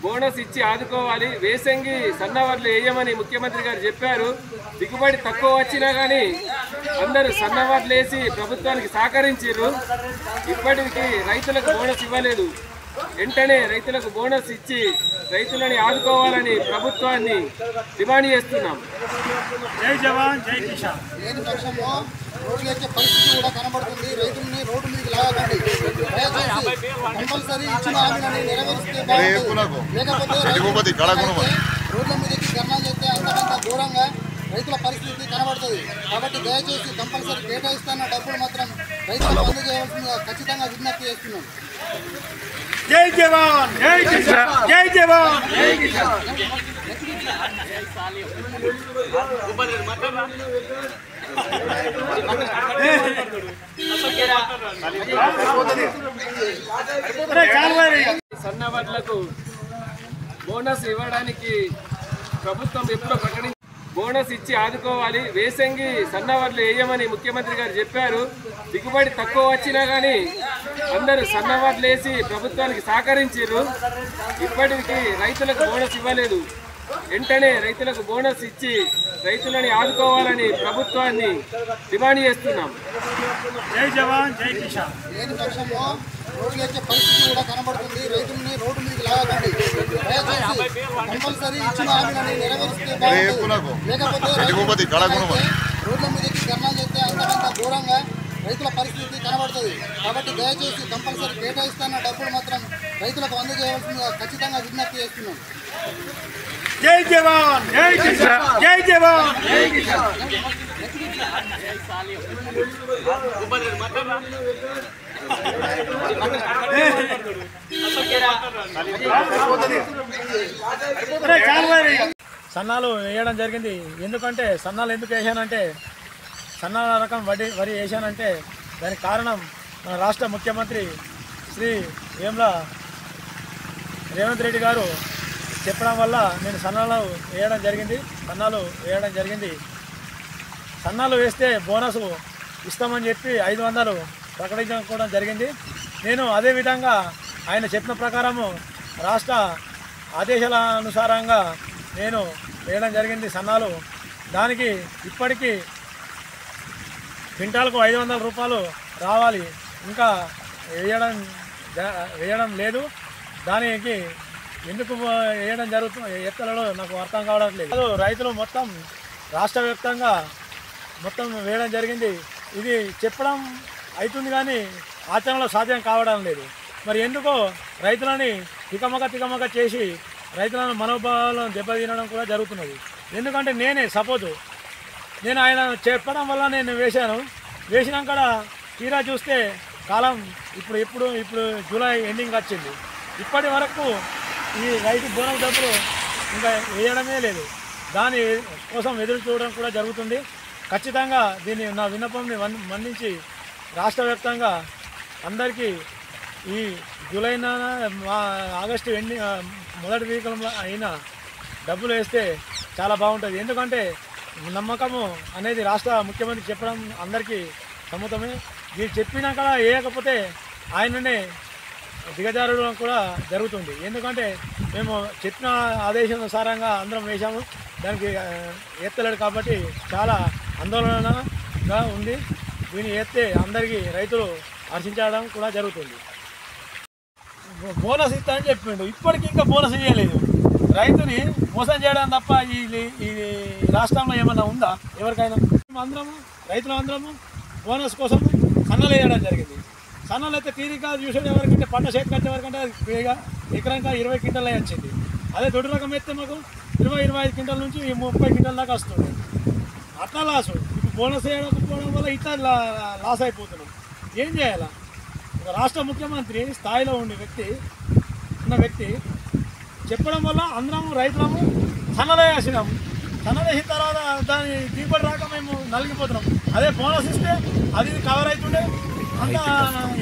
Bonus ఇచ్చి ఆదుకోవాలి, వేసంగి సన్నవర్లు వేయమని ముఖ్యమంత్రి గారు చెప్పారు. దిగుబడి తక్కువ వచ్చినా కానీ అందరూ సన్నవర్లు వేసి ప్రభుత్వానికి సహకరించారు. ఇప్పటికీ రైతులకు బోనస్ ఇవ్వలేదు. వెంటనే రైతులకు బోనస్ ఇచ్చి రైతులని ఆదుకోవాలని ప్రభుత్వాన్ని డిమాండ్ చేస్తున్నాం. జై జవాన్ జై కిసాన్. లేని పక్షంలో రోడ్లు ఎక్కే పరిస్థితి కూడా కనబడుతుంది. రైతుల్ని రోడ్డు మీదకి లాగకండి. దయచేసి కంపల్సరీ ఇచ్చిన హామీలను నెరవేరిస్తే బాగుంటుంది. లేకపోతే రోడ్ల మీదకి ధర్నాలు చేస్తే అంతకంత ఘోరంగా రైతుల పరిస్థితి కనబడుతుంది. కాబట్టి దయచేసి కంపల్సరీ కేటాయిస్తున్న డబ్బులు మాత్రం రైతులకు అందజేయవలసిందిగా ఖచ్చితంగా విజ్ఞప్తి చేస్తున్నాం. జై జవాన్ జై కిసాన్. జై జవాన్ జై కిసాన్. సన్నవడ్లకు బోనస్ ఇవ్వడానికి ప్రభుత్వం ఎప్పుడో ప్రకటించి బోనస్ ఇచ్చి ఆదుకోవాలి, వేసంగి సన్నవర్లు వేయమని ముఖ్యమంత్రి గారు చెప్పారు. దిగుబడి తక్కువ వచ్చినా కానీ అందరూ సన్నవర్లు వేసి ప్రభుత్వానికి సహకరించారు. ఇప్పటికీ రైతులకు బోనస్ ఇవ్వలేదు. వెంటనే రైతులకు బోనస్ ఇచ్చి రైతులని ఆదుకోవాలని ప్రభుత్వాన్ని డిమాండ్ చేస్తున్నాం. జై జవాన్ జై కిసాన్. లేని పక్షంలో రోడ్లు ఎక్కే పరిస్థితి కూడా కనబడుతుంది. రైతుల్ని రోడ్డు మీదకి లాగకండి. దయచేసి కంపల్సరీ ఇచ్చిన హామీలను నెరవేరిస్తే బాగుంటుంది. లేకపోతే రోడ్ల మీదకి ధర్నాలు చేస్తే అంతకంత ఘోరంగా రైతుల పరిస్థితి కనబడుతుంది. కాబట్టి దయచేసి కంపల్సరీ కేటాయిస్తున్న డబ్బులు మాత్రం రైతులకు అందజేయవలసిందిగా ఖచ్చితంగా విజ్ఞప్తి చేస్తున్నాం. జై జవాన్ జై కిసాన్. జై జవాన్ జై కిసాన్. సన్నాలు వేయడం జరిగింది. ఎందుకంటే సన్నాలు ఎందుకు వేసానంటే, సన్నాల రకం వరి వేసానంటే దానికి కారణం మన రాష్ట్ర ముఖ్యమంత్రి శ్రీ వేముల రేవంత్ రెడ్డి గారు చెప్పడం వల్ల నేను సన్నాలు వేయడం జరిగింది. సన్నాలు వేస్తే బోనస్ ఇస్తామని చెప్పి 500 ప్రకటించుకోవడం జరిగింది. నేను అదేవిధంగా ఆయన చెప్పిన ప్రకారము రాష్ట్ర ఆదేశాల అనుసారంగా నేను వేయడం జరిగింది సన్నాలు. దానికి ఇప్పటికీ క్వింటాల్కు 500 రూపాయలు రావాలి, ఇంకా వేయడం లేదు. దానికి ఎందుకు వేయడం ఎత్తలేదో నాకు అర్థం కావడం లేదు. రైతులు మొత్తం రాష్ట్ర వ్యాప్తంగా మొత్తం వేయడం జరిగింది. ఇది చెప్పడం అవుతుంది కానీ ఆచరణలో సాధ్యం కావడం లేదు. మరి ఎందుకో రైతులని తికమక చేసి రైతులను మనోభావాలను దెబ్బతినడం కూడా జరుగుతున్నది. ఎందుకంటే నేను ఆయన చెప్పడం వల్ల నేను వేసినాక తీరా చూస్తే కాలం ఇప్పుడు జూలై ఎండింగ్ వచ్చింది. ఇప్పటి వరకు ఈ రైతు బోనస్ డబ్బులు ఇంకా వేయడమే లేదు. దాని కోసం ఎదురు చూడడం కూడా జరుగుతుంది. ఖచ్చితంగా దీన్ని నా విన్నపంని మన్నించి రాష్ట్ర వ్యాప్తంగా అందరికీ ఈ జూలై ఆగస్టు మొదటి వీకంలో అయినా డబ్బులు వేస్తే చాలా బాగుంటుంది. ఎందుకంటే నమ్మకము అనేది రాష్ట్ర ముఖ్యమంత్రి చెప్పడం అందరికీ సమ్మతమే. మీరు చెప్పినాక వేయకపోతే ఆయననే దిగజారడం కూడా జరుగుతుంది. ఎందుకంటే మేము చెప్పిన ఆదేశానుసారంగా అందరం వేసాము, దానికి ఎత్తలేడు కాబట్టి చాలా ఆందోళనగా ఉంది. దీన్ని ఎత్తే అందరికీ రైతులు హర్షించడం కూడా జరుగుతుంది. బోనస్ ఇస్తా అని చెప్పిండు, ఇప్పటికీ ఇంకా బోనస్ ఇవ్వలేదు. రైతుని మోసం చేయడం తప్ప ఈ రాష్ట్రంలో ఏమన్నా ఉందా ఎవరికైనా? రైతులందరము బోనస్ కోసం సన్నలు వేయడం జరిగింది. సన్నలు అయితే తీరిక చూసేది ఎవరికంటే పంట చేతికి వచ్చే వరకంటే ఎకరంగా 20 క్వింటల్ వచ్చింది. అదే దొడ్డు రకం ఎత్తే మాకు 20-25 క్వింటల్ నుంచి 30 క్వింటల్ దాకా వస్తుంది. అట్లా లాసు. ఇప్పుడు బోనస్ వేయకపోవడం వల్ల ఇట్లా లాస్ అయిపోతున్నాం. ఏం చేయాలా? ఒక రాష్ట్ర ముఖ్యమంత్రి స్థాయిలో ఉన్న వ్యక్తి చెప్పడం వల్ల అందరం రైతులము సన్నలు వేసినాం. సన్నలు వేసిన తర్వాత దాని దిగుబడి రాక మేము నలిగిపోతున్నాం. అదే బోనస్ ఇస్తే అది కవర్ అవుతుండే, అంతా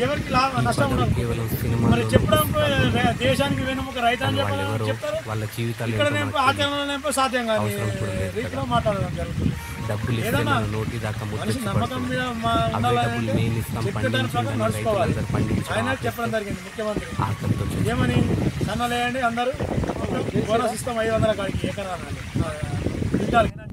ఎవరికి నష్టం ఉండదు. మరి చెప్పడం దేశానికి వెనుముక రైతు అని చెప్తారు, ఇక్కడ ఆచరణలో సాధ్యం కాదు రీతిలో మాట్లాడడం జరుగుతుంది. ఏదైనా మనిషి నమ్మకం మీద ఉండాలంటే చెప్పేదాని ప్రకారం నడుచుకోవాలి. ఆయన చెప్పడం జరిగింది ముఖ్యమంత్రి ఏమని, సన్నలేయండి అందరూ బోనస్ ఇస్తాం 500 కాడికి ఎకరాలు